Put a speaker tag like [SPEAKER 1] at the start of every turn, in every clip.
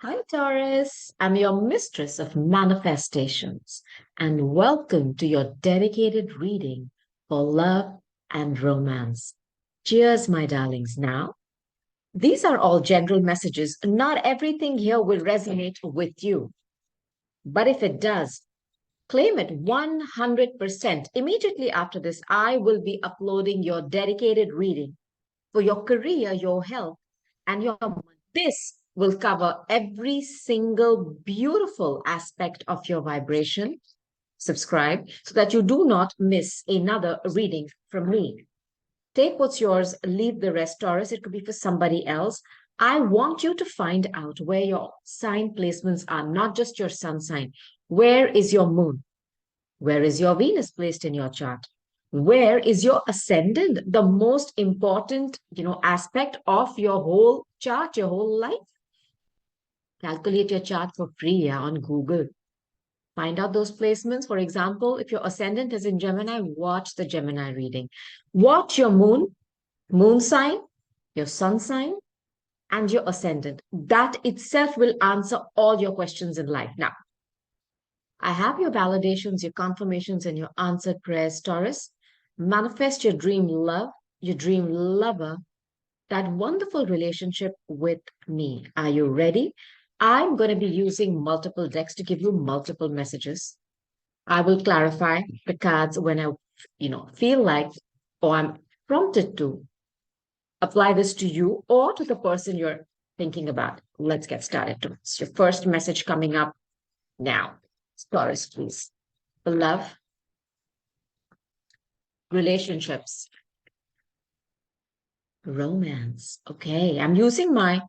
[SPEAKER 1] Hi, Taurus. I'm your mistress of manifestations, and welcome to your dedicated reading for love and romance. Cheers, my darlings. Now, these are all general messages. Not everything here will resonate with you, but if it does, claim it 100%. Immediately after this, I will be uploading your dedicated reading for your career, your health, and your money. This will cover every single beautiful aspect of your vibration. Subscribe so that you do not miss another reading from me. Take what's yours, leave the rest, Taurus. It could be for somebody else. I want you to find out where your sign placements are, not just your sun sign. Where is your moon? Where is your Venus placed in your chart? Where is your ascendant? The most important, aspect of your whole chart, your whole life. Calculate your chart for free, on Google. Find out those placements. For example, if your ascendant is in Gemini, watch the Gemini reading. Watch your moon sign, your sun sign, and your ascendant. That itself will answer all your questions in life. Now, I have your validations, your confirmations, and your answered prayers, Taurus. Manifest your dream love, your dream lover, that wonderful relationship with me. Are you ready? I'm going to be using multiple decks to give you multiple messages. I will clarify the cards when I, feel like or I'm prompted to apply this to you or to the person you're thinking about. Let's get started. It's your first message coming up now. Taurus, please. Love, relationships, romance. Okay, I'm using my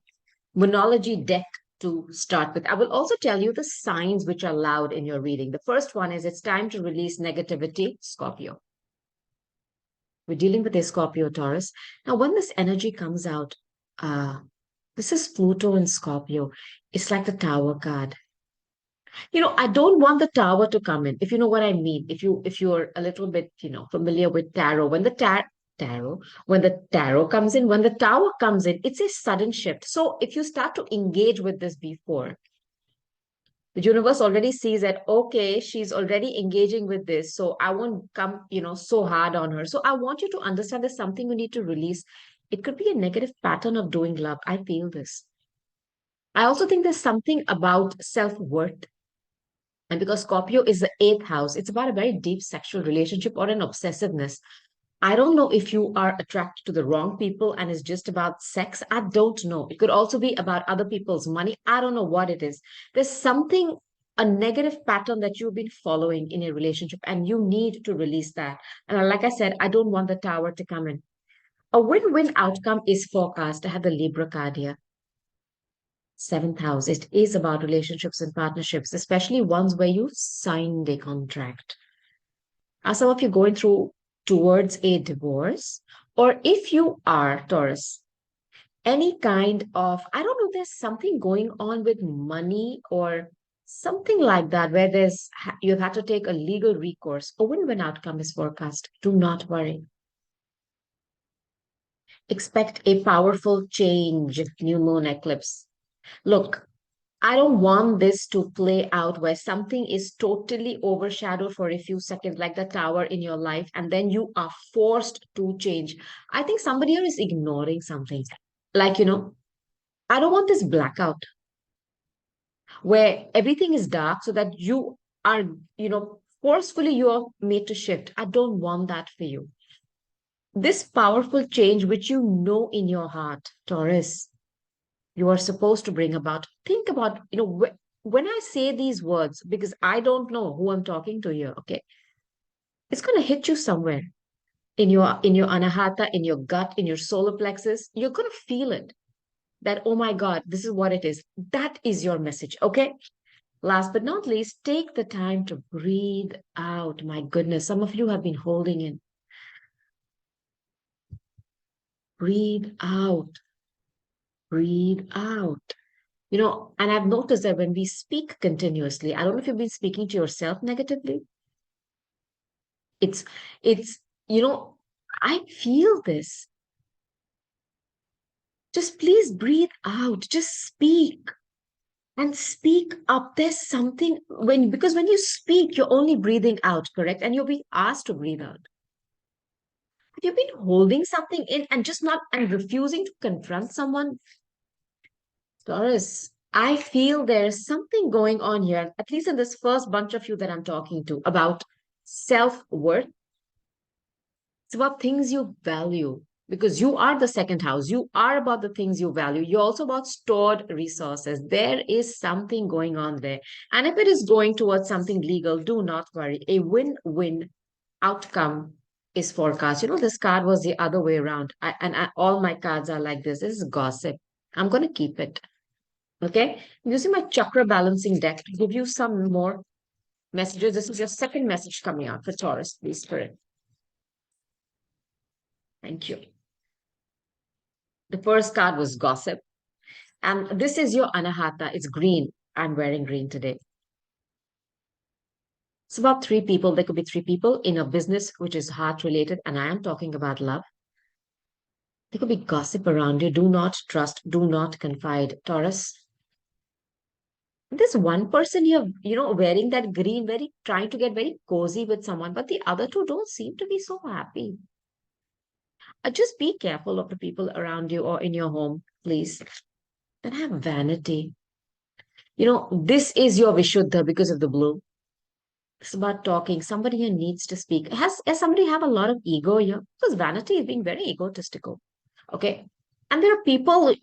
[SPEAKER 1] monology deck to start with. I will also tell you the signs which are loud in your reading. The first one is it's time to release negativity, Scorpio. We're dealing with a Scorpio Taurus. Now, when this energy comes out, uh, this is Pluto and Scorpio. It's like the Tower card. I don't want the tower to come in, if you know what I mean. If you're a little bit, familiar with tarot, when the tarot, when the tarot comes in, when the tower comes in, it's a sudden shift. So if you start to engage with this before, the universe already sees that, okay, she's already engaging with this, so I won't come, so hard on her. So I want you to understand there's something we need to release. It could be a negative pattern of doing love. I feel this. I also think there's something about self-worth. And because Scorpio is the eighth house, it's about a very deep sexual relationship or an obsessiveness. I don't know if you are attracted to the wrong people and it's just about sex. I don't know. It could also be about other people's money. I don't know what it is. There's something, a negative pattern that you've been following in a relationship, and you need to release that. And like I said, I don't want the tower to come in. A win-win outcome is forecast. I have the Libra card here. Seventh house. It is about relationships and partnerships, especially ones where you signed a contract. Are some of you going through towards a divorce? Or if you are, Taurus, any kind of, I don't know, there's something going on with money or something like that where you've had to take a legal recourse. A win-win outcome is forecast. Do not worry. Expect a powerful change, new moon eclipse. Look, I don't want this to play out where something is totally overshadowed for a few seconds, like the tower in your life, and then you are forced to change. I think somebody here is ignoring something. Like, I don't want this blackout where everything is dark so that you are, forcefully you are made to shift. I don't want that for you. This powerful change, which you know in your heart, Taurus, you are supposed to bring about. Think about, when I say these words, because I don't know who I'm talking to here, okay, it's going to hit you somewhere in your anahata, in your gut, in your solar plexus. You're going to feel it, that, oh my God, this is what it is. That is your message, okay? Last but not least, take the time to breathe out. My goodness, some of you have been holding in. Breathe out. Breathe out. And I've noticed that when we speak continuously, I don't know if you've been speaking to yourself negatively. It's, it's, you know, I feel this. Just please breathe out. Just speak. And speak up. There's something because when you speak, you're only breathing out, correct? And you're being asked to breathe out. Have you been holding something in and just not and refusing to confront someone? Taurus, I feel there's something going on here, at least in this first bunch of you that I'm talking to, about self-worth. It's about things you value because you are the second house. You are about the things you value. You're also about stored resources. There is something going on there. And if it is going towards something legal, do not worry. A win-win outcome is forecast. You know, this card was the other way around. All my cards are like this. This is gossip. I'm going to keep it. Okay. I'm using my chakra balancing deck to give you some more messages. This is your second message coming out for Taurus, please, Spirit. Thank you. The first card was gossip. And this is your anahata. It's green. I'm wearing green today. It's about three people. There could be three people in a business which is heart related. And I am talking about love. There could be gossip around you. Do not trust. Do not confide. Taurus. There's one person here, wearing that green, very trying to get very cozy with someone, but the other two don't seem to be so happy. Just be careful of the people around you or in your home, please. Then have vanity. This is your Vishuddha because of the blue. It's about talking. Somebody here needs to speak. Has somebody have a lot of ego here? Because vanity is being very egotistical. Okay. And there are people,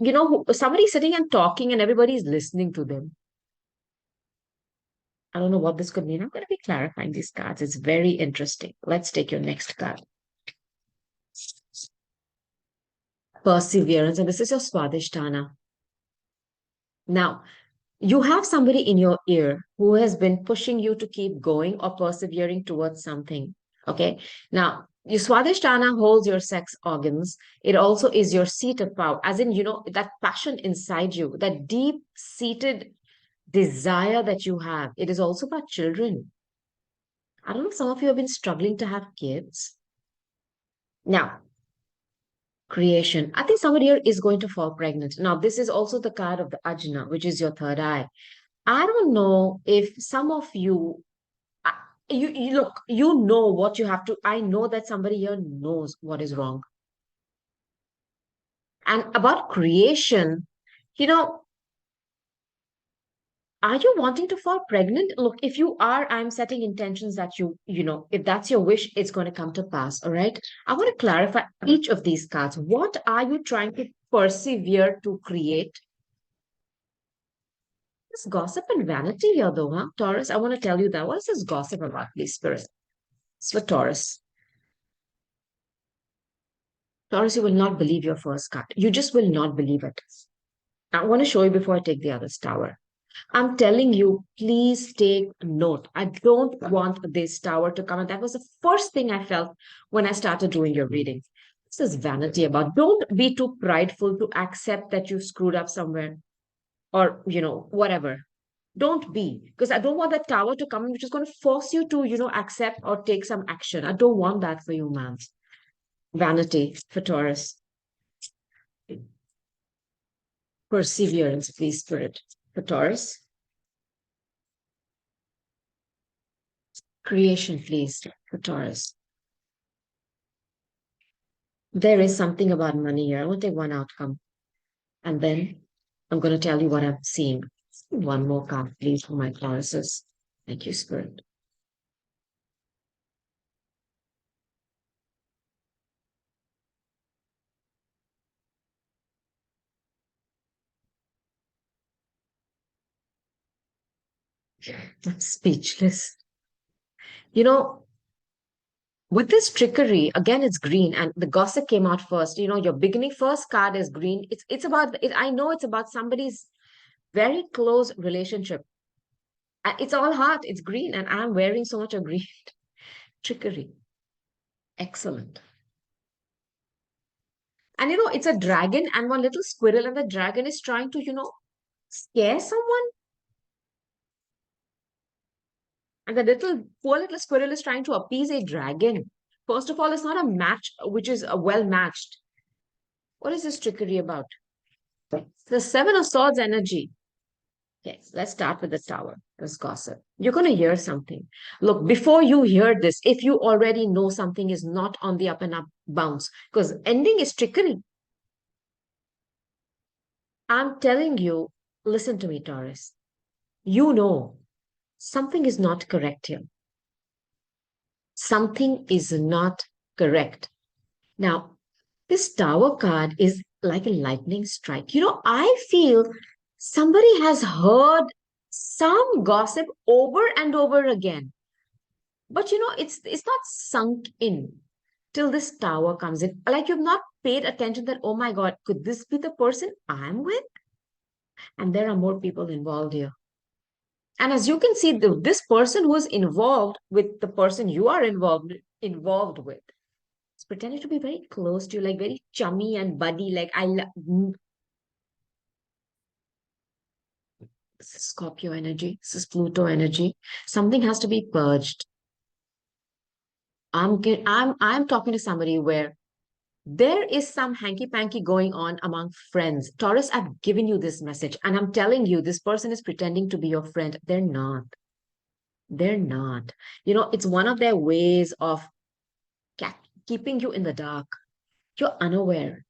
[SPEAKER 1] somebody's sitting and talking and everybody's listening to them. I don't know what this could mean. I'm going to be clarifying these cards. It's very interesting. Let's take your next card. Perseverance. And this is your Swadhisthana. Now, you have somebody in your ear who has been pushing you to keep going or persevering towards something. Okay. Now, your Swadhisthana holds your sex organs. It also is your seat of power, as in, that passion inside you, that deep seated desire that you have. It is also about children. I don't know, some of you have been struggling to have kids. Now, creation. I think somebody here is going to fall pregnant. Now, this is also the card of the Ajna, which is your third eye. I don't know if some of you, uh, you look, you know what you have to. I know that somebody here knows what is wrong. And about creation, you know, are you wanting to fall pregnant? Look, if you are, I'm setting intentions that if that's your wish, it's going to come to pass. All right. I want to clarify each of these cards. What are you trying to persevere to create? This gossip and vanity here, though, huh? Taurus, I want to tell you that. What is this gossip about, please, Spirit? It's for Taurus. Taurus, you will not believe your first card. You just will not believe it. I want to show you before I take the other tower. I'm telling you, please take note. I don't want this tower to come. And that was the first thing I felt when I started doing your reading. This is vanity about. Don't be too prideful to accept that you screwed up somewhere or, whatever. Don't be, because I don't want that tower to come in, which is going to force you to, accept or take some action. I don't want that for you, man. Vanity for Taurus. Perseverance, please, Spirit. For Taurus. Creation, please, for Taurus. There is something about money here. I will take one outcome. And then I'm going to tell you what I'm seeing. One more card, please, for my Tauruses. Thank you, Spirit. I'm speechless. You know, with this trickery, again, it's green, and the gossip came out first. Your beginning first card is green. It's about it. I know it's about somebody's very close relationship. It's all heart. It's green, and I'm wearing so much of green. Trickery. Excellent. And it's a dragon and one little squirrel, and the dragon is trying to, scare someone. And the poor little squirrel is trying to appease a dragon. First of all, it's not a match which is well matched. What is this trickery about? The Seven of Swords energy. Yes, let's start with the tower. Let's gossip. You're going to hear something. Look, before you hear this, if you already know something is not on the up and up bounce, because ending is trickery. I'm telling you, listen to me, Taurus. You know something is not correct here. Something is not correct. Now, this tower card is like a lightning strike. I feel somebody has heard some gossip over and over again. But it's not sunk in till this tower comes in. Like you've not paid attention that, oh my God, could this be the person I'm with? And there are more people involved here. And as you can see, this person who is involved with the person you are involved with is pretending to be very close to you, like very chummy and buddy. Like this is Scorpio energy, this is Pluto energy. Something has to be purged. I'm talking to somebody where there is some hanky panky going on among friends. Taurus, I've given you this message, and I'm telling you, this person is pretending to be your friend. They're not. They're not. It's one of their ways of keeping you in the dark. You're unaware.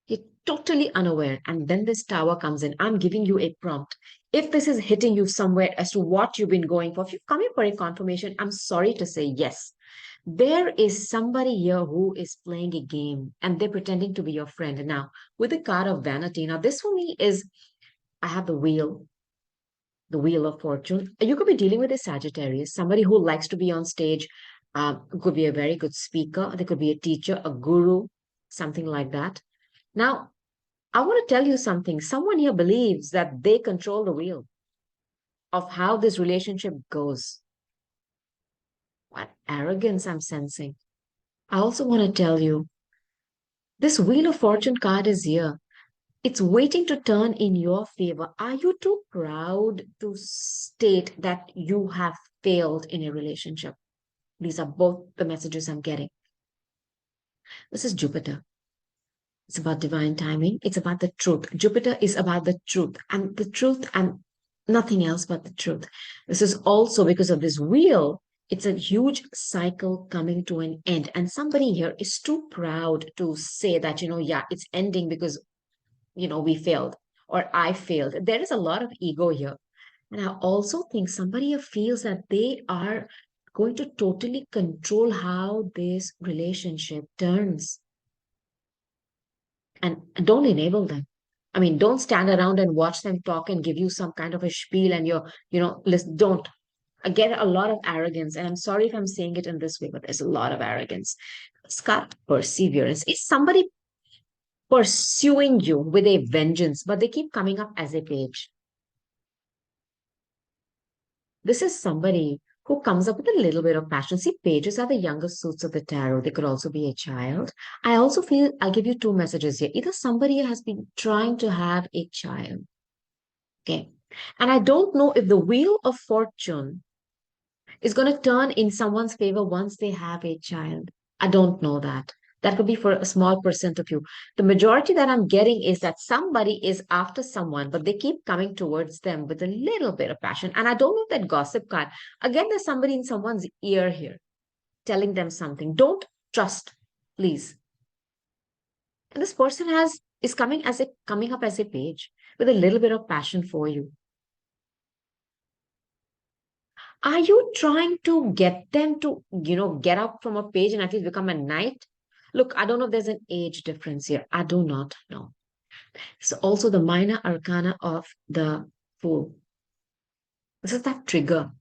[SPEAKER 1] You're totally unaware. And then this tower comes in. I'm giving you a prompt. If this is hitting you somewhere as to what you've been going for, if you've come in for a confirmation, I'm sorry to say yes. There is somebody here who is playing a game and they're pretending to be your friend. Now, with the card of vanity, now this for me is I have the wheel of fortune. You could be dealing with a Sagittarius, somebody who likes to be on stage, could be a very good speaker, they could be a teacher, a guru, something like that. Now, I want to tell you something. Someone here believes that they control the wheel of how this relationship goes. What arrogance I'm sensing. I also want to tell you this Wheel of Fortune card is here. It's waiting to turn in your favor. Are you too proud to state that you have failed in a relationship? These are both the messages I'm getting. This is Jupiter. It's about divine timing. It's about the truth. Jupiter is about the truth and nothing else but the truth. This is also because of this wheel. It's a huge cycle coming to an end. And somebody here is too proud to say that, yeah, it's ending because, we failed or I failed. There is a lot of ego here. And I also think somebody here feels that they are going to totally control how this relationship turns and don't enable them. I mean, don't stand around and watch them talk and give you some kind of a spiel and listen, don't. I get a lot of arrogance, and I'm sorry if I'm saying it in this way, but there's a lot of arrogance. Scott, perseverance. Is somebody pursuing you with a vengeance, but they keep coming up as a page? This is somebody who comes up with a little bit of passion. See, pages are the younger suits of the tarot. They could also be a child. I also feel I'll give you two messages here. Either somebody has been trying to have a child. Okay. And I don't know if the wheel of fortune is going to turn in someone's favor once they have a child. I don't know that. That could be for a small percent of you. The majority that I'm getting is that somebody is after someone, but they keep coming towards them with a little bit of passion. And I don't know that gossip card. Again, there's somebody in someone's ear here telling them something. Don't trust, please. And this person is coming up as a page with a little bit of passion for you. Are you trying to get them to, get up from a page and at least become a knight? Look, I don't know if there's an age difference here. I do not know. So also the minor arcana of the fool. This is that trigger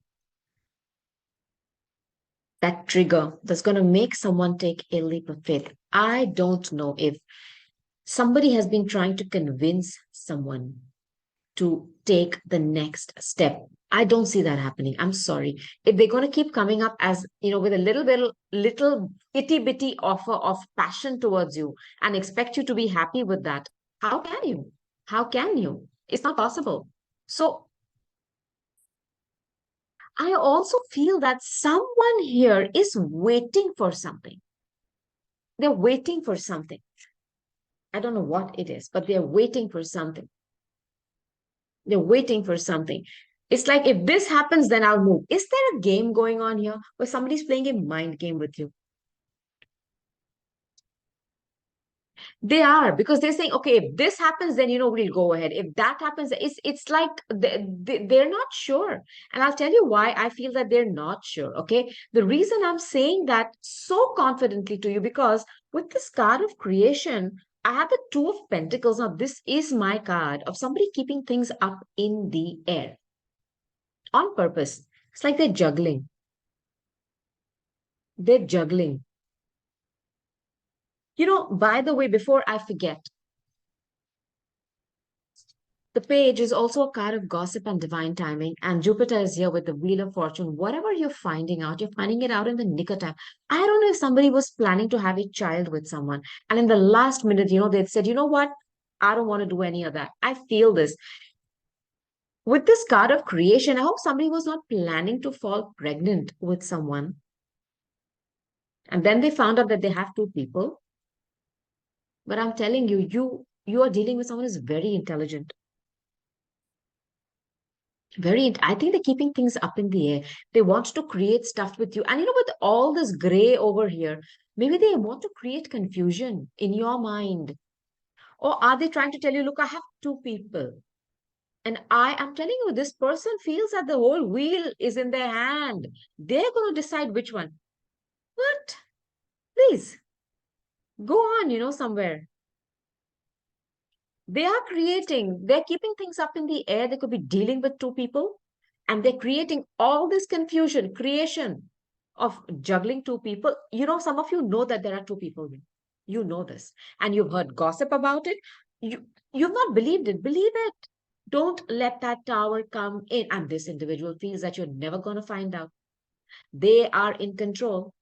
[SPEAKER 1] that's going to make someone take a leap of faith. I don't know if somebody has been trying to convince someone to take the next step. I don't see that happening. I'm sorry. If they're going to keep coming up as, with a little itty bitty offer of passion towards you and expect you to be happy with that, how can you? How can you? It's not possible. So I also feel that someone here is waiting for something. They're waiting for something. I don't know what it is, but they're waiting for something. They're waiting for something. It's like if this happens, then I'll move. Is there a game going on here where somebody's playing a mind game with you? They are, because they're saying, okay, if this happens, then we'll go ahead. If that happens, it's like they're not sure. And I'll tell you why I feel that they're not sure. Okay. The reason I'm saying that so confidently to you, because with this card of creation, I have the Two of Pentacles. Now, this is my card of somebody keeping things up in the air on purpose. It's like they're juggling. They're juggling. By the way, before I forget, the page is also a card of gossip and divine timing, and Jupiter is here with the Wheel of Fortune. Whatever you're finding out, you're finding it out in the nick of time. I don't know if somebody was planning to have a child with someone, and in the last minute, they'd said, you know what? I don't want to do any of that. I feel this. With this card of creation, I hope somebody was not planning to fall pregnant with someone. And then they found out that they have two people. But I'm telling you, you are dealing with someone who's very intelligent. I think they're keeping things up in the air. They want to create stuff with you. And with all this gray over here, maybe they want to create confusion in your mind. Or are they trying to tell you, look, I have two people. And I am telling you, this person feels that the whole wheel is in their hand. They're going to decide which one. What? Please go on, somewhere. They're keeping things up in the air. They could be dealing with two people, and they're creating all this confusion, creation of juggling two people. Some of you know that there are two people there. You know this, and you've heard gossip about it. You've not believed it. Believe it. Don't let that tower come in. And this individual feels that you're never going to find out. They are in control.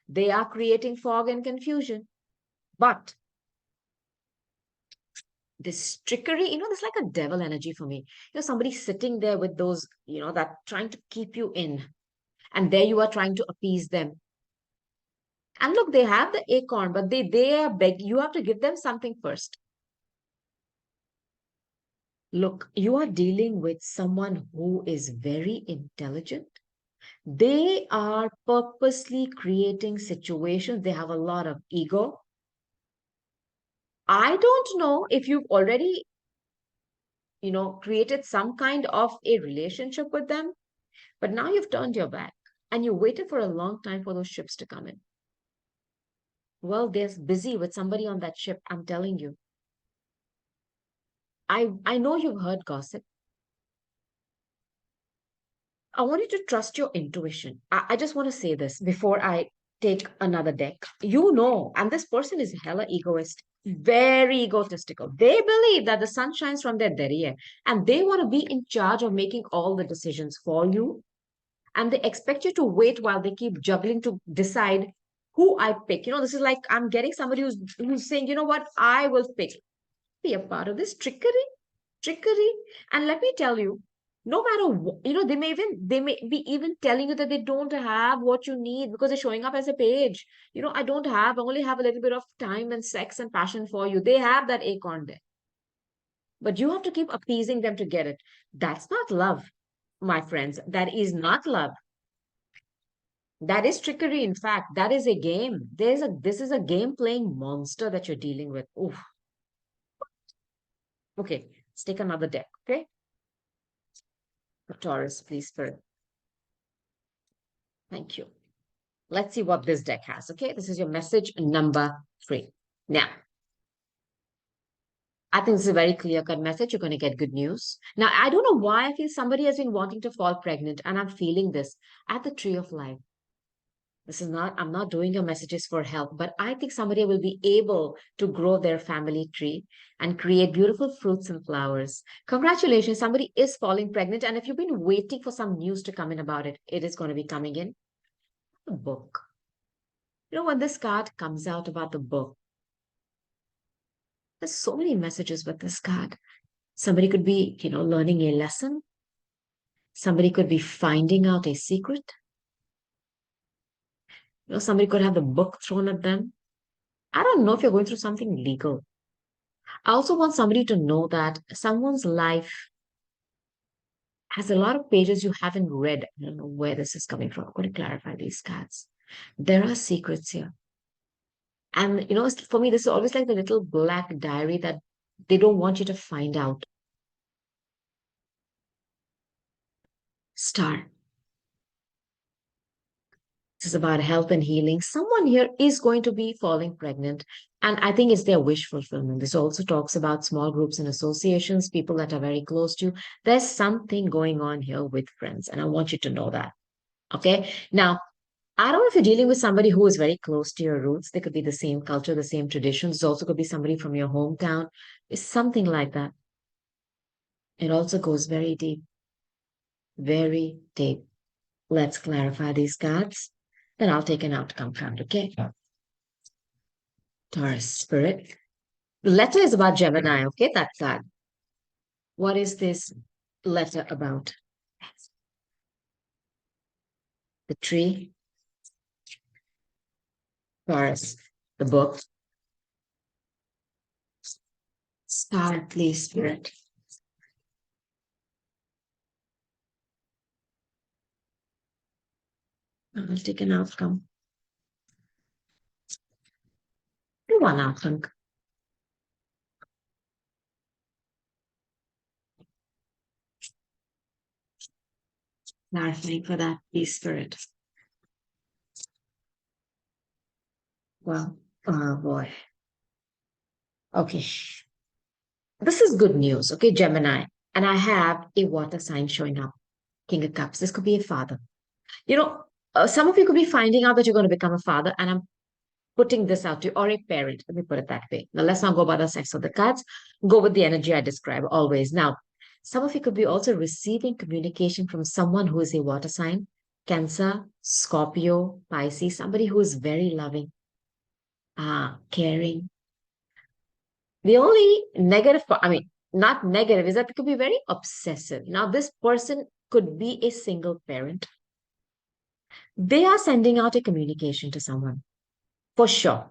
[SPEAKER 1] They are creating fog and confusion. But this trickery, there's like a devil energy for me. Somebody sitting there with those, that trying to keep you in. And there you are trying to appease them. And look, they have the acorn, but they are beg. You have to give them something first. Look, you are dealing with someone who is very intelligent. They are purposely creating situations. They have a lot of ego. I don't know if you've already, created some kind of a relationship with them. But now you've turned your back and you waited for a long time for those ships to come in. Well, they're busy with somebody on that ship, I'm telling you. I know you've heard gossip. I want you to trust your intuition. I just want to say this before I take another deck. And this person is hella egoist, very egotistical. They believe that the sun shines from their derriere and they want to be in charge of making all the decisions for you, and they expect you to wait while they keep juggling to decide who I pick. This is like I'm getting somebody who's saying, you know what, I will pick. Be a part of this trickery. And let me tell you, no matter what, they may be even telling you that they don't have what you need because they're showing up as a page. I only have a little bit of time and sex and passion for you. They have that acorn there. But you have to keep appeasing them to get it. That's not love, my friends. That is not love. That is trickery. In fact, that is a game. This is a game playing monster that you're dealing with. Oof. Okay, let's take another deck. Okay, the Taurus, please, for thank you. Let's see what this deck has. Okay, this is your message number 3. Now, I think this is a very clear-cut message. You're going to get good news. Now, I don't know why I feel somebody has been wanting to fall pregnant, and I'm feeling this at the Tree of Life. I'm not doing your messages for help, but I think somebody will be able to grow their family tree and create beautiful fruits and flowers. Congratulations, somebody is falling pregnant. And if you've been waiting for some news to come in about it, it is going to be coming in. The book. When this card comes out about the book, there's so many messages with this card. Somebody could be, learning a lesson. Somebody could be finding out a secret. Somebody could have the book thrown at them. I don't know if you're going through something legal. I also want somebody to know that someone's life has a lot of pages you haven't read. I don't know where this is coming from. I'm going to clarify these cards. There are secrets here. And, for me, this is always like the little black diary that they don't want you to find out. Star. This is about health and healing. Someone here is going to be falling pregnant. And I think it's their wish fulfillment. This also talks about small groups and associations, people that are very close to you. There's something going on here with friends. And I want you to know that. Okay. Now, I don't know if you're dealing with somebody who is very close to your roots. They could be the same culture, the same traditions. It also could be somebody from your hometown. It's something like that. It also goes very deep, very deep. Let's clarify these cards. Then I'll take an outcome card, okay? Taurus spirit. The letter is about Gemini, okay? That card. What is this letter about? The tree, Taurus, the book. Star, please, spirit. I'll take an outcome. One outcome. Clarifying for that, please, spirit. Well, oh boy. Okay. This is good news, okay, Gemini. And I have a water sign showing up. King of Cups. This could be a father. You know, some of you could be finding out that you're going to become a father, and I'm putting this out to you, or a parent. Let me put it that way. Now, let's not go by the sex of the cards. Go with the energy I describe always. Now, some of you could be also receiving communication from someone who is a water sign, Cancer, Scorpio, Pisces, somebody who is very loving, caring. The only negative, I mean, not negative, is that it could be very obsessive. Now, this person could be a single parent. They are sending out a communication to someone, for sure.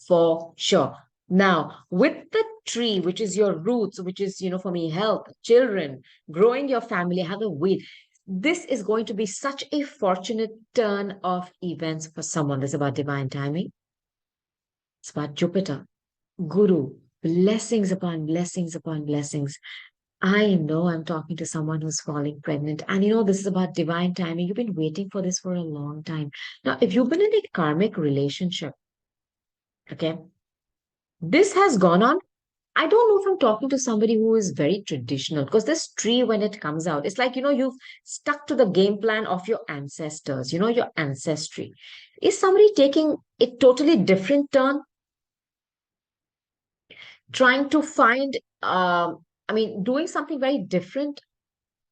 [SPEAKER 1] For sure. Now, with the tree, which is your roots, which is, for me, health, children, growing your family, have a weed. This is going to be such a fortunate turn of events for someone. This is about divine timing. It's about Jupiter, Guru, blessings upon blessings upon blessings. I know I'm talking to someone who's falling pregnant. And this is about divine timing. You've been waiting for this for a long time. Now, if you've been in a karmic relationship, okay, this has gone on. I don't know if I'm talking to somebody who is very traditional because this tree, when it comes out, it's like, you've stuck to the game plan of your ancestors, your ancestry. Is somebody taking a totally different turn, trying to find, doing something very different?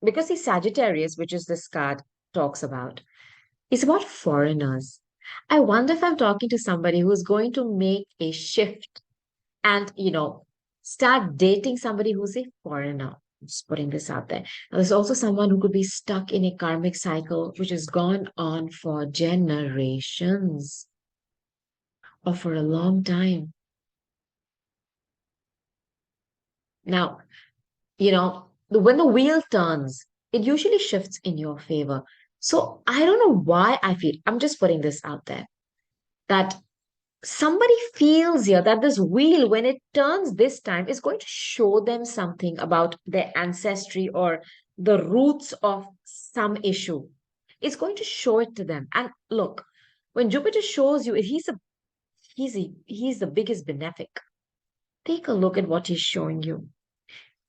[SPEAKER 1] Because the Sagittarius, which is this card talks about, is about foreigners. I wonder if I'm talking to somebody who's going to make a shift and, start dating somebody who's a foreigner. I'm just putting this out there. Now, there's also someone who could be stuck in a karmic cycle which has gone on for generations or for a long time. Now, when the wheel turns, it usually shifts in your favor. So I don't know why I feel, I'm just putting this out there, that somebody feels here that this wheel, when it turns this time, is going to show them something about their ancestry or the roots of some issue. It's going to show it to them. And look, when Jupiter shows you, he's the biggest benefic. Take a look at what he's showing you.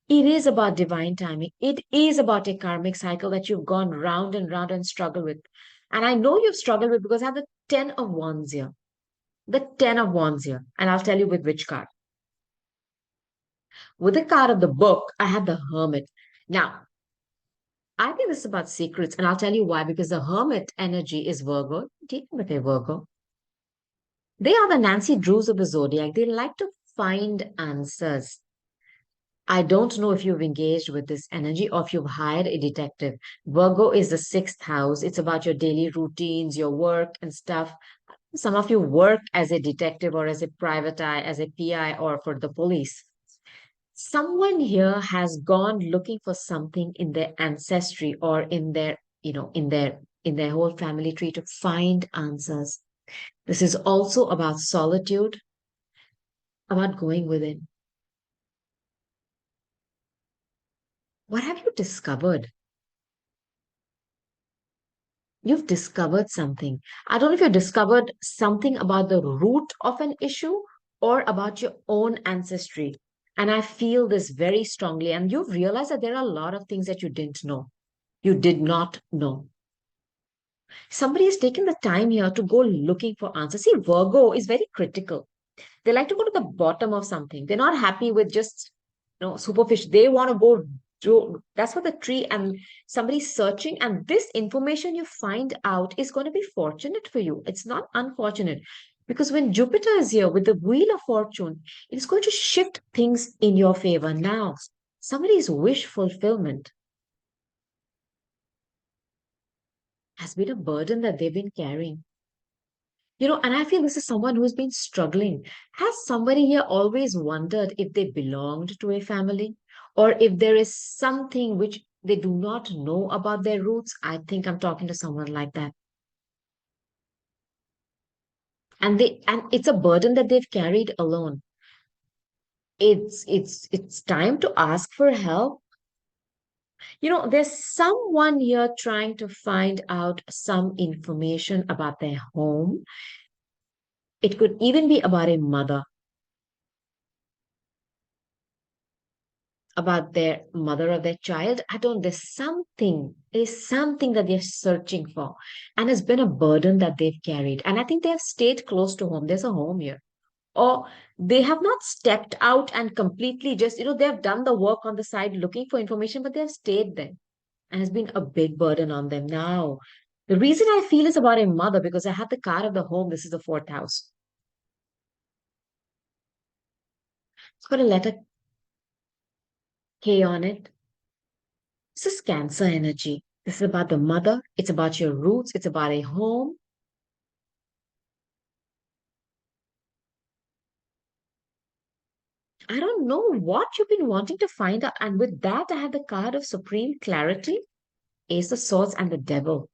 [SPEAKER 1] It is about divine timing. It is about a karmic cycle that you've gone round and round and struggled with. And I know you've struggled with because I have the 10 of Wands here. The 10 of Wands here. And I'll tell you with which card. With the card of the book, I have the Hermit. Now, I think this is about secrets, and I'll tell you why. Because the Hermit energy is Virgo. Dealing with a Virgo. They are the Nancy Drews of the zodiac. They like to find answers. I don't know if you've engaged with this energy or if you've hired a detective. Virgo is the sixth house. It's about your daily routines, your work and stuff. Some of you work as a detective or as a private eye, as a PI, or for the police. Someone here has gone looking for something in their ancestry or in their, in their whole family tree to find answers. This is also about solitude, about going within. What have you discovered? You've discovered something. I don't know if you discovered something about the root of an issue or about your own ancestry. And I feel this very strongly. And you've realized that there are a lot of things that you didn't know. You did not know. Somebody has taken the time here to go looking for answers. See, Virgo is very critical. They like to go to the bottom of something. They're not happy with just, superficial. They want to go do, that's what the tree, and somebody's searching, and this information you find out is going to be fortunate for you. It's not unfortunate. Because when Jupiter is here with the wheel of fortune, it's going to shift things in your favor. Now, somebody's wish fulfillment has been a burden that they've been carrying. And I feel this is someone who's been struggling. Has somebody here always wondered if they belonged to a family or if there is something which they do not know about their roots? I think I'm talking to someone like that. And it's a burden that they've carried alone. It's time to ask for help. There's someone here trying to find out some information about their home. It could even be about a mother, about their mother or their child. I don't, there's something that they're searching for. And it's been a burden that they've carried. And I think they have stayed close to home. There's a home here. Or they have not stepped out and completely just, they have done the work on the side looking for information, but they have stayed there. And it's been a big burden on them. Now, the reason I feel is about a mother because I have the card of the home. This is the fourth house. It's got a letter K on it. This is Cancer energy. This is about the mother. It's about your roots. It's about a home. I don't know what you've been wanting to find out. And with that, I have the card of supreme clarity, Ace of Swords, and the Devil.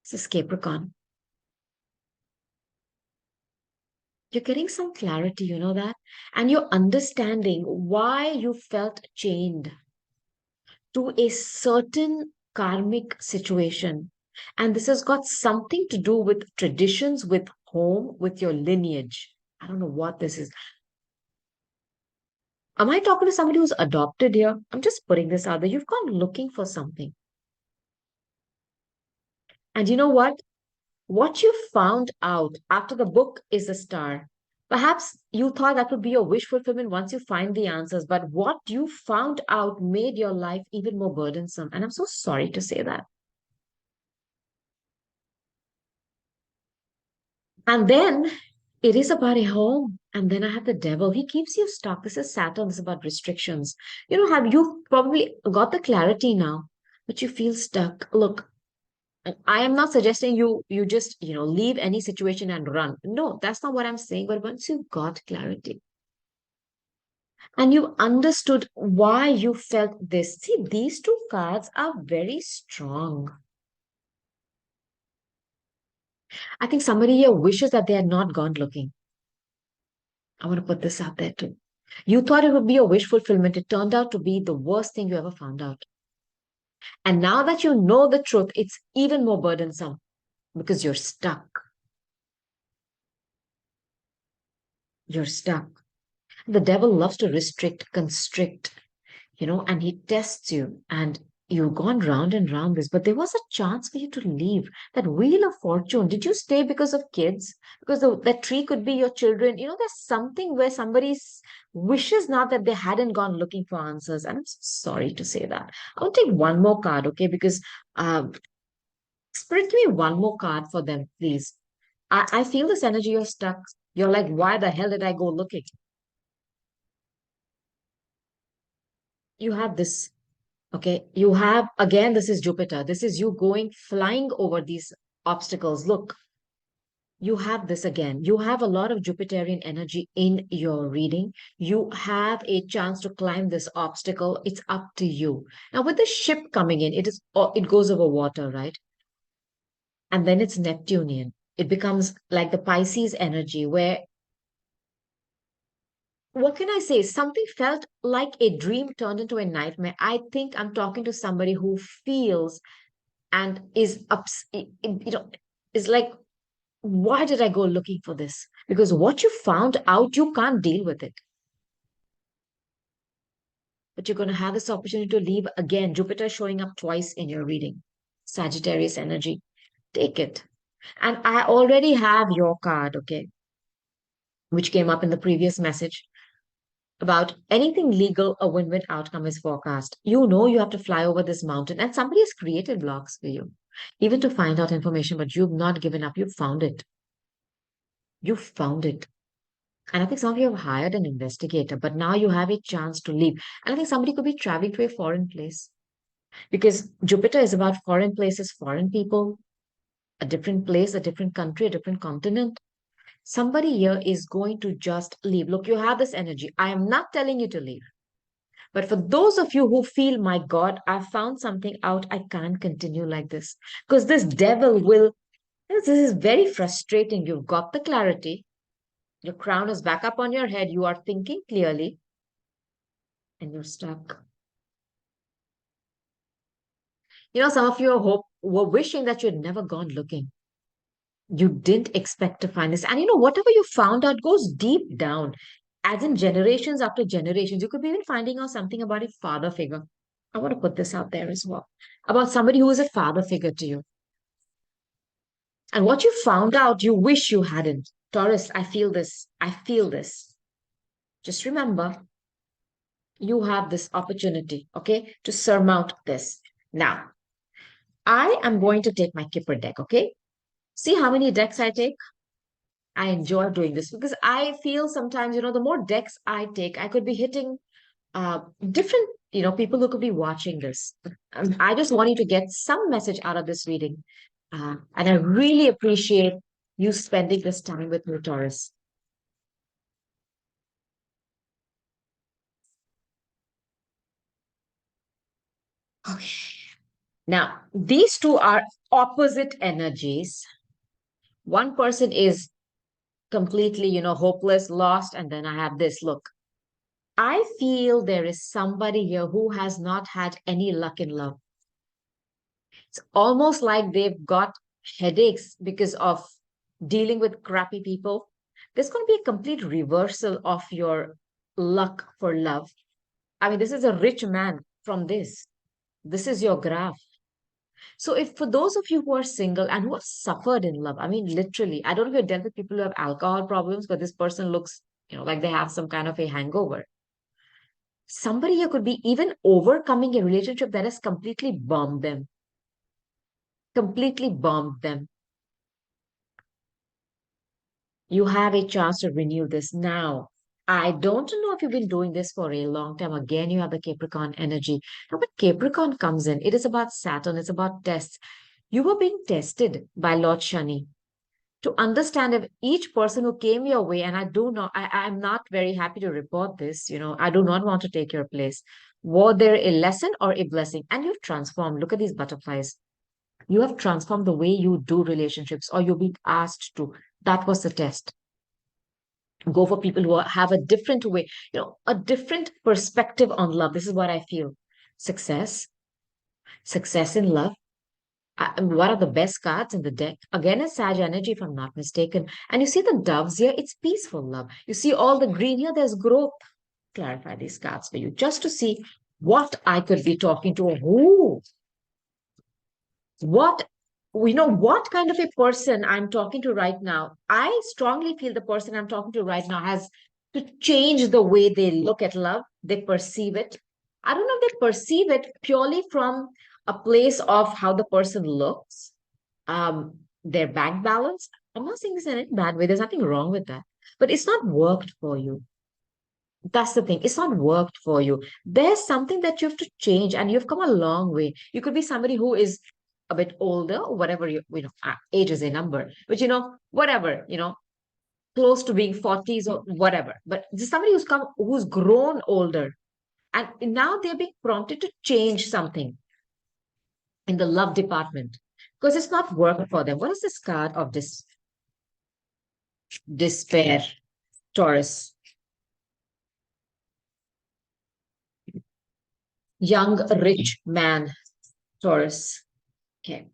[SPEAKER 1] This is Capricorn. You're getting some clarity, you know that? And you're understanding why you felt chained to a certain karmic situation. And this has got something to do with traditions, with home, with your lineage. I don't know what this is. Am I talking to somebody who's adopted here? I'm just putting this out there. You've gone looking for something. And you know what? What you found out after the book is a star. Perhaps you thought that would be your wish fulfillment once you find the answers, but what you found out made your life even more burdensome. And I'm so sorry to say that. And then it is about a home. And then I have the devil. He keeps you stuck. This is Saturn. This is about restrictions. Have you probably got the clarity now, but you feel stuck? Look, I am not suggesting you just, leave any situation and run. No, that's not what I'm saying. But once you got clarity and you understood why you felt this, see, these two cards are very strong. I think somebody here wishes that they had not gone looking. I want to put this out there too. You thought it would be a wish fulfillment. It turned out to be the worst thing you ever found out. And now that you know the truth, it's even more burdensome because you're stuck. You're stuck. The devil loves to restrict, constrict, and he tests you. And you've gone round and round this, but there was a chance for you to leave. That wheel of fortune, did you stay because of kids? Because that tree could be your children. There's something where somebody's wishes now that they hadn't gone looking for answers. And I'm so sorry to say that. I'll take one more card, okay? Because Spirit, give me one more card for them, please. I feel this energy, you're stuck. You're like, why the hell did I go looking? You have this. Okay, you have again, this is Jupiter. This is you going flying over these obstacles. Look, You have this again. You have a lot of Jupiterian energy in your reading. You have a chance to climb this obstacle. It's up to you. Now, with the ship coming in, it goes over water, right? And then it's Neptunian. It becomes like the Pisces energy, where what can I say? Something felt like a dream turned into a nightmare. I think I'm talking to somebody who feels and is is like, why did I go looking for this? Because what you found out, you can't deal with it. But you're going to have this opportunity to leave again. Jupiter showing up twice in your reading. Sagittarius energy. Take it. And I already have your card, okay, which came up in the previous message about anything legal, a win-win outcome is forecast. You know you have to fly over this mountain, and somebody has created blocks for you, even to find out information, but you've not given up. You found it. You found it. And I think some of you have hired an investigator, but now you have a chance to leave. And I think somebody could be traveling to a foreign place because Jupiter is about foreign places, foreign people, a different place, a different country, a different continent. Somebody here is going to just leave. Look, you have this energy. I am not telling you to leave. But for those of you who feel, my God, I found something out, I can't continue like this. Because this devil will, this is very frustrating. You've got the clarity, your crown is back up on your head, you are thinking clearly, and you're stuck. Some of you were wishing that you'd never gone looking. You didn't expect to find this. And whatever you found out goes deep down, as in generations after generations. You could be even finding out something about a father figure. I want to put this out there as well about somebody who is a father figure to you. And what you found out, you wish you hadn't. Taurus, I feel this. I feel this. Just remember, you have this opportunity, okay, to surmount this. Now, I am going to take my Kipper deck, okay? See how many decks I take? I enjoy doing this because I feel sometimes, the more decks I take, I could be hitting different, people who could be watching this. I just want you to get some message out of this reading. And I really appreciate you spending this time with me, Taurus. Okay. Now, these two are opposite energies. One person is completely, hopeless, lost, and then I have this. Look, I feel there is somebody here who has not had any luck in love. It's almost like they've got headaches because of dealing with crappy people. There's going to be a complete reversal of your luck for love. I mean, this is a rich man from this. This is your graph. So, if for those of you who are single and who have suffered in love, I mean, literally, I don't know if you've dealt with people who have alcohol problems, but this person looks, like they have some kind of a hangover. Somebody here could be even overcoming a relationship that has completely bombed them. You have a chance to renew this now. I don't know if you've been doing this for a long time. Again, you have the Capricorn energy. Now, when Capricorn comes in, it is about Saturn, it's about tests. You were being tested by Lord Shani to understand if each person who came your way, and I do not, I'm not very happy to report this, I do not want to take your place. Were there a lesson or a blessing? And you've transformed. Look at these butterflies. You have transformed the way you do relationships, or you're being asked to. That was the test. Go for people who have a different way, a different perspective on love. This is what I feel. Success, success in love. And one of the best cards in the deck. Again, is Sag energy, if I'm not mistaken. And you see the doves here, it's peaceful love. You see all the green here, there's growth. Clarify these cards for you just to see what I could be talking to. Who, what, what kind of a person I'm talking to right now. I strongly feel the person I'm talking to right now has to change the way they look at love, they perceive it. I don't know if they perceive it purely from a place of how the person looks, their bank balance. I'm not saying this in any bad way. There's nothing wrong with that. But it's not worked for you. That's the thing. It's not worked for you. There's something that you have to change, and you've come a long way. You could be somebody who is a bit older, whatever age is a number, but whatever, close to being 40s or whatever. But this is somebody who's grown older, and now they're being prompted to change something in the love department because it's not working for them. What is this card of this despair, Taurus? Young, rich man, Taurus. Okay.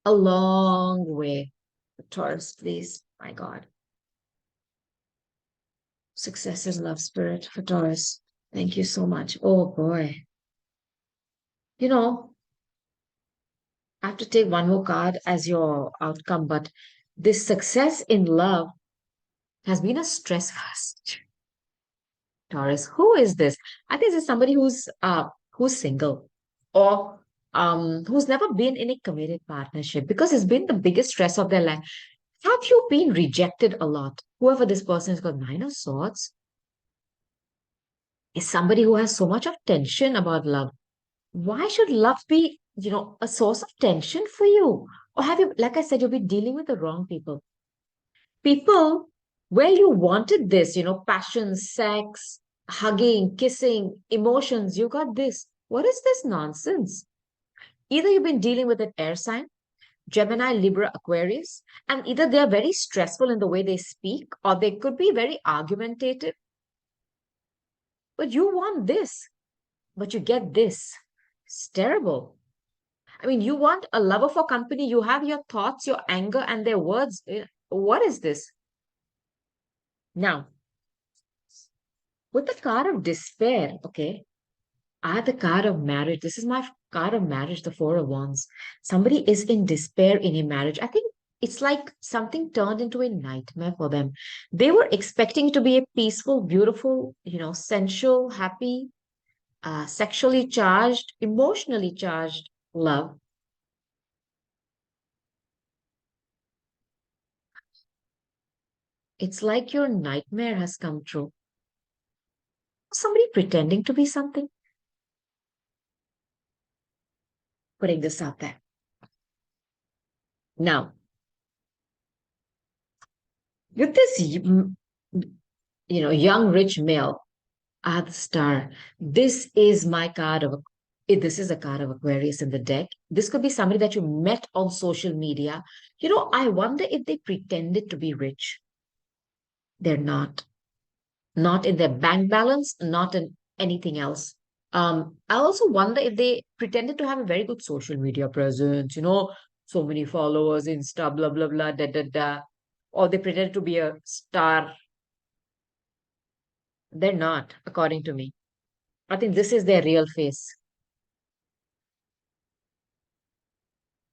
[SPEAKER 1] A long way, Taurus, please. My God. Success and love spirit for Taurus. Thank you so much. Oh boy. You know, I have to take one more card as your outcome, but this success in love has been a stress fast. Taurus, who is this? I think this is somebody who's single or who's never been in a committed partnership because it's been the biggest stress of their life. Have you been rejected a lot? Whoever this person has got Nine of Swords is somebody who has so much of tension about love. Why should love be, a source of tension for you? Or have you, like I said, you've been dealing with the wrong people? People where you wanted this, passion, sex, hugging, kissing, emotions, you got this. What is this nonsense? Either you've been dealing with an air sign, Gemini, Libra, Aquarius, and either they're very stressful in the way they speak, or they could be very argumentative. But you want this, but you get this. It's terrible. I mean, you want a lover for company, you have your thoughts, your anger, and their words. What is this? Now, with the card of despair, okay, I had the card of marriage. This is my card of marriage, the Four of Wands. Somebody is in despair in a marriage. I think it's like something turned into a nightmare for them. They were expecting it to be a peaceful, beautiful, sensual, happy, sexually charged, emotionally charged love. It's like your nightmare has come true. Somebody pretending to be something, putting this out there. Now, with this, young rich male at the star, this is my card of. This is a card of Aquarius in the deck. This could be somebody that you met on social media. I wonder if they pretended to be rich. They're not. Not in their bank balance, not in anything else. I also wonder if they pretended to have a very good social media presence, so many followers, Insta, blah, blah, blah, da, da, da. Or they pretended to be a star. They're not, according to me. I think this is their real face.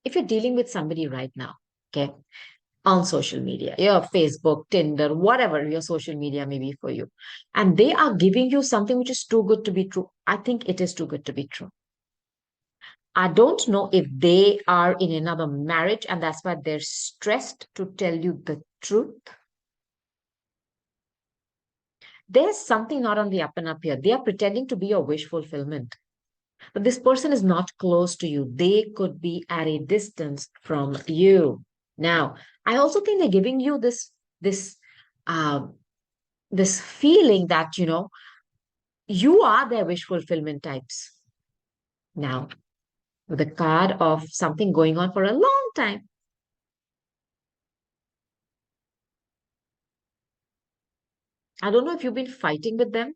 [SPEAKER 1] If you're dealing with somebody right now, okay, on social media, your Facebook, Tinder, whatever your social media may be for you, and they are giving you something which is too good to be true, I think it is too good to be true. I don't know if they are in another marriage and that's why they're stressed to tell you the truth. There's something not on the up and up here. They are pretending to be your wish fulfillment. But this person is not close to you. They could be at a distance from you. Now, I also think they're giving you this uh, this feeling that you are their wish fulfillment types. Now, with the card of something going on for a long time. I don't know if you've been fighting with them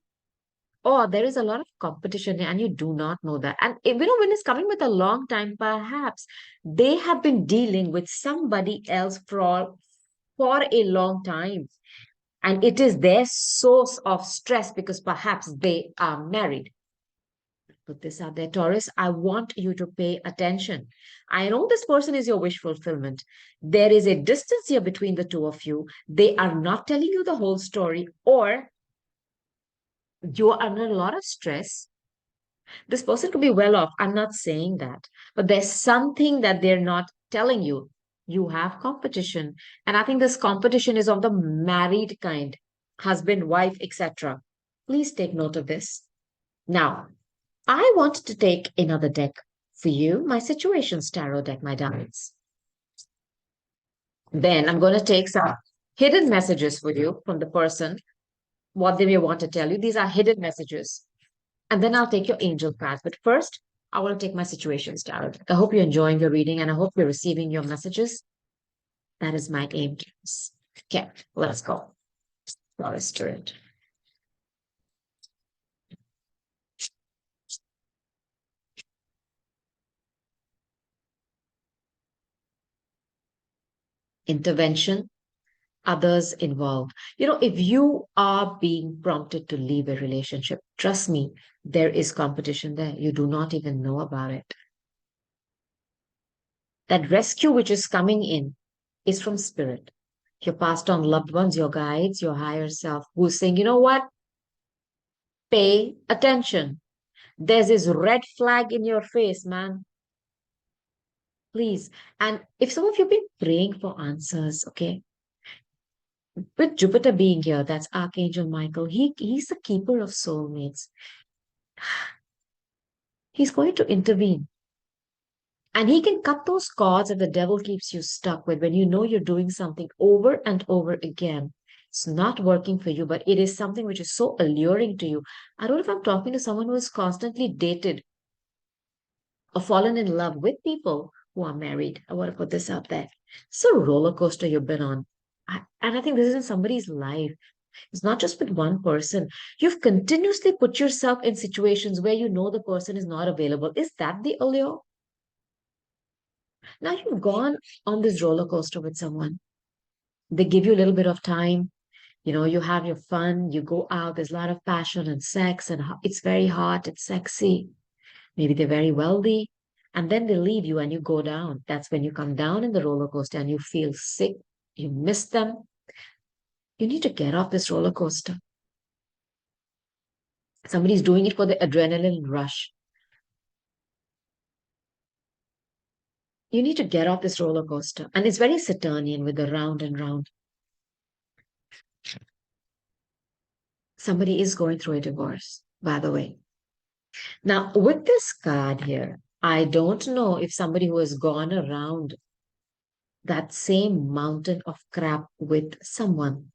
[SPEAKER 1] or there is a lot of competition and you do not know that. And when it's coming with a long time, perhaps they have been dealing with somebody else for a long time. And it is their source of stress because perhaps they are married. Put this out there, Taurus. I want you to pay attention. I know this person is your wish fulfillment. There is a distance here between the two of you. They are not telling you the whole story, or you are under a lot of stress. This person could be well off. I'm not saying that, but there's something that they're not telling you. You have competition. And I think this competition is of the married kind, husband, wife, etc. Please take note of this. Now, I want to take another deck. For you, my situations tarot deck, my darlings. Then I'm going to take some hidden messages for you from the person, what they may want to tell you. These are hidden messages. And then I'll take your angel cards. But first, I want to take my situations tarot deck. I hope you're enjoying your reading and I hope you're receiving your messages. That is my aim. Okay, let's go. Taurus Spirit. Intervention, others involved. If you are being prompted to leave a relationship, trust me, there is competition there. You do not even know about it. That rescue which is coming in is from spirit. Your passed on loved ones, your guides, your higher self, who's saying, you know what? Pay attention. There's this red flag in your face, man. Please. And if some of you have been praying for answers, okay, with Jupiter being here, that's Archangel Michael. He's the keeper of soulmates. He's going to intervene. And he can cut those cords that the devil keeps you stuck with when you know you're doing something over and over again. It's not working for you, but it is something which is so alluring to you. I don't know if I'm talking to someone who has constantly dated or fallen in love with people who are married. I want to put this out there. It's a roller coaster you've been on. And I think this is in somebody's life. It's not just with one person. You've continuously put yourself in situations where you know the person is not available. Is that the allure? Now you've gone on this roller coaster with someone. They give you a little bit of time. You have your fun. You go out. There's a lot of passion and sex, and it's very hot. It's sexy. Maybe they're very wealthy. And then they leave you and you go down. That's when you come down in the roller coaster and you feel sick. You miss them. You need to get off this roller coaster. Somebody's doing it for the adrenaline rush. You need to get off this roller coaster. And it's very Saturnian with the round and round. Somebody is going through a divorce, by the way. Now, with this card here, I don't know if somebody who has gone around that same mountain of crap with someone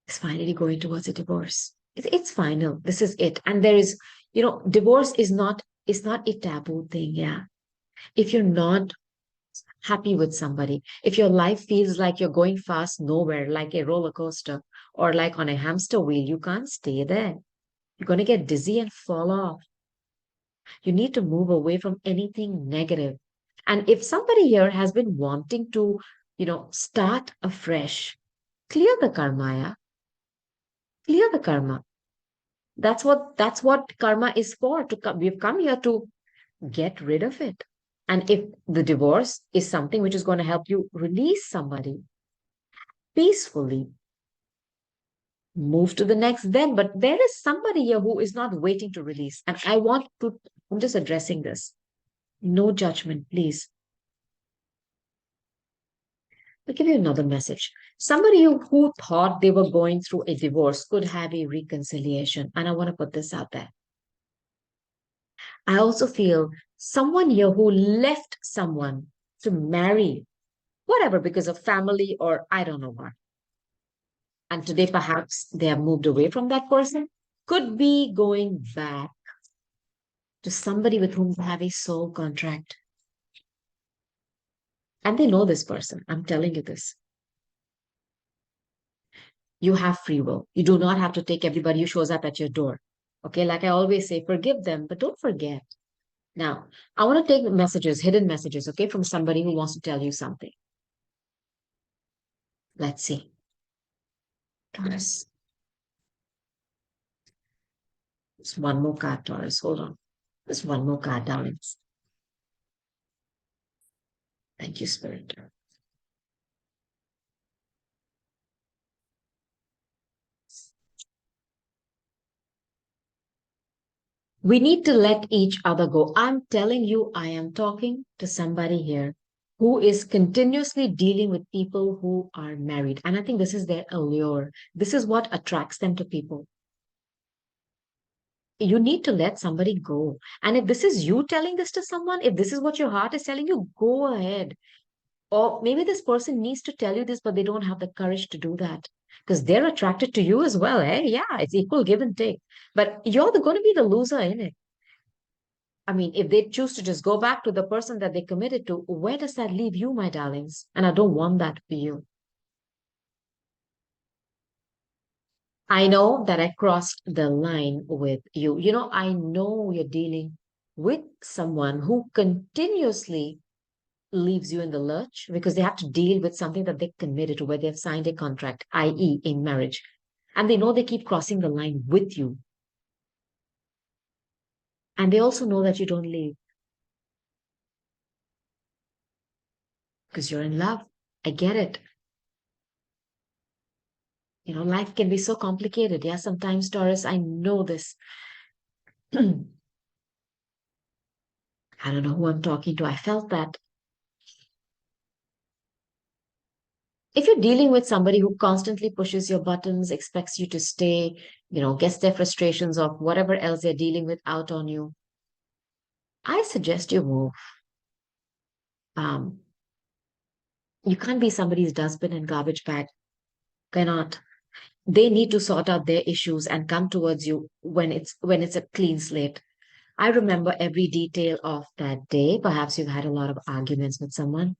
[SPEAKER 1] is finally going towards a divorce. It's final. This is it. And there is, divorce is not a taboo thing. Yeah. If you're not happy with somebody, if your life feels like you're going fast nowhere, like a roller coaster or like on a hamster wheel, you can't stay there. You're going to get dizzy and fall off. You need to move away from anything negative. And if somebody here has been wanting to, start afresh, clear the karma, yeah? Clear the karma. That's what karma is for. To come, we've come here to get rid of it. And if the divorce is something which is going to help you release somebody peacefully, move to the next then. But there is somebody here who is not waiting to release. And I'm just addressing this. No judgment, please. I'll give you another message. Somebody who thought they were going through a divorce could have a reconciliation. And I want to put this out there. I also feel someone here who left someone to marry, whatever, because of family or I don't know what. And today, perhaps they have moved away from that person, could be going back to somebody with whom they have a soul contract. And they know this person. I'm telling you this. You have free will. You do not have to take everybody who shows up at your door. Okay, like I always say, forgive them, but don't forget. Now, I want to take messages, hidden messages, okay, from somebody who wants to tell you something. Let's see. Taurus. Just one more card, Taurus. Hold on. Just one more card, darlings. Thank you, Spirit. We need to let each other go. I'm telling you, I am talking to somebody here who is continuously dealing with people who are married. And I think this is their allure. This is what attracts them to people. You need to let somebody go. And if this is you telling this to someone, if this is what your heart is telling you, go ahead. Or maybe this person needs to tell you this, but they don't have the courage to do that because they're attracted to you as well. Eh? Yeah, it's equal give and take. But you're going to be the loser in it. I mean, if they choose to just go back to the person that they committed to, where does that leave you, my darlings? And I don't want that for you. I know that I crossed the line with you. I know you're dealing with someone who continuously leaves you in the lurch because they have to deal with something that they committed to, where they've signed a contract, i.e., a marriage. And they know they keep crossing the line with you. And they also know that you don't leave because you're in love. I get it. Life can be so complicated. Yeah, sometimes, Taurus, I know this. I don't know who I'm talking to. I felt that if you're dealing with somebody who constantly pushes your buttons, expects you to stay, gets their frustrations of whatever else they're dealing with out on you, I suggest you move. Um, you can't be somebody's dustbin and garbage bag. Cannot. They need to sort out their issues and come towards you when it's a clean slate. I remember every detail of that day. Perhaps you've had a lot of arguments with someone.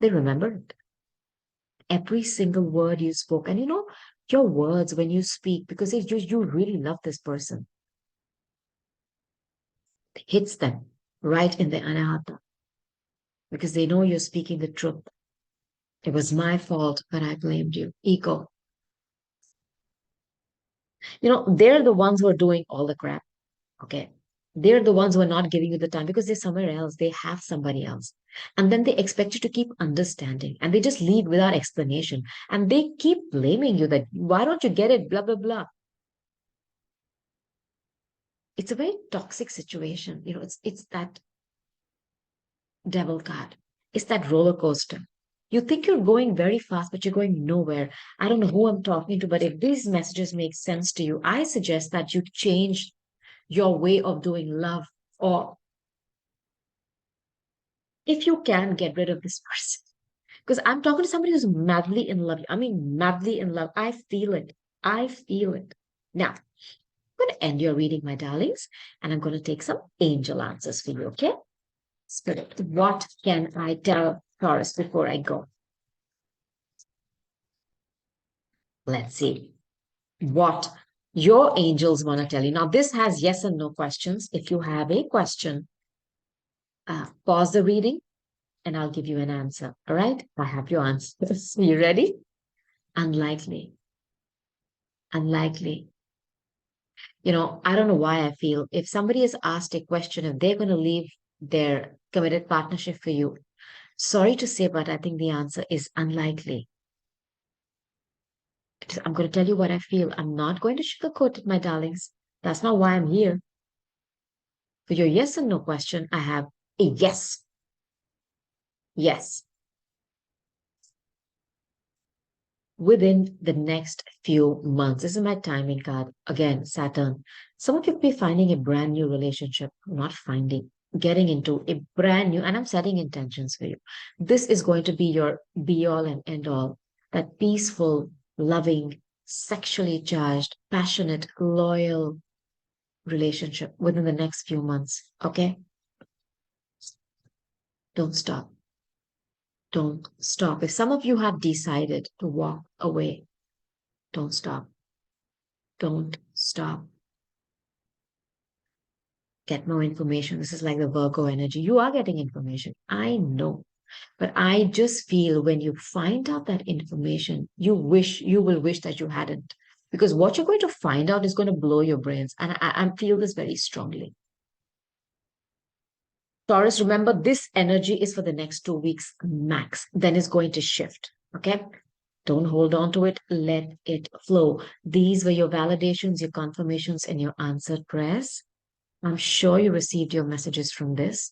[SPEAKER 1] They remember it. Every single word you spoke. And your words when you speak, because if you really love this person, it hits them right in the anahata because they know you're speaking the truth. It was my fault, but I blamed you. Ego. They're the ones who are doing all the crap. Okay. They're the ones who are not giving you the time because they're somewhere else. They have somebody else. And then they expect you to keep understanding and they just leave without explanation. And they keep blaming you that, why don't you get it? Blah, blah, blah. It's a very toxic situation. It's that devil card. It's that roller coaster. You think you're going very fast, but you're going nowhere. I don't know who I'm talking to, but if these messages make sense to you, I suggest that you change your way of doing love, or if you can, get rid of this person. Because I'm talking to somebody who's madly in love. I mean, madly in love. I feel it. I feel it. Now, I'm going to end your reading, my darlings, and I'm going to take some angel answers for you, okay? Spirit, what can I tell Taurus before I go? Let's see what your angels want to tell you. Now, this has yes and no questions. If you have a question, pause the reading and I'll give you an answer. All right? I have your answers. You ready? Unlikely. Unlikely. I don't know why I feel if somebody is asked a question, if they're going to leave their committed partnership for you, sorry to say, but I think the answer is unlikely. I'm going to tell you what I feel. I'm not going to sugarcoat it, my darlings. That's not why I'm here. For your yes and no question, I have a yes. Yes. Within the next few months. This is my timing card. Again, Saturn. Some of you could be finding a brand new relationship, not finding, getting into a brand new, and I'm setting intentions for you. This is going to be your be all and end all. That peaceful, loving, sexually charged, passionate, loyal relationship within the next few months. Okay? Don't stop. Don't stop. If some of you have decided to walk away, don't stop. Don't stop. Get more information. This is like the Virgo energy. You are getting information. I know. But I just feel when you find out that information, you will wish that you hadn't. Because what you're going to find out is going to blow your brains. And I feel this very strongly. Taurus, remember this energy is for the next 2 weeks max. Then it's going to shift. Okay. Don't hold on to it. Let it flow. These were your validations, your confirmations, and your answered prayers. I'm sure you received your messages from this.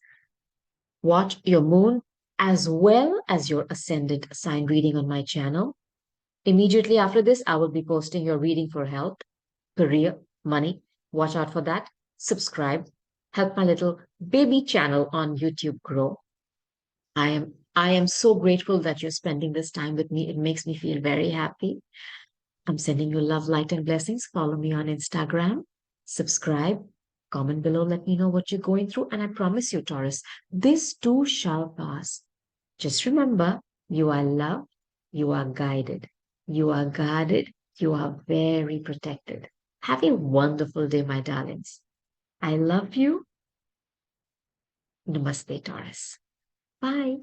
[SPEAKER 1] Watch your moon as well as your ascendant sign reading on my channel. Immediately after this, I will be posting your reading for health, career, money, Watch out for that. Subscribe. Help my little baby channel on YouTube grow. I am so grateful that you're spending this time with me. It makes me feel very happy. I'm sending you love, light, and blessings. Follow me on Instagram. Subscribe. Comment below. Let me know what you're going through. And I promise you, Taurus, this too shall pass. Just remember, you are loved. You are guided. You are guarded. You are very protected. Have a wonderful day, my darlings. I love you. Namaste, Taurus. Bye.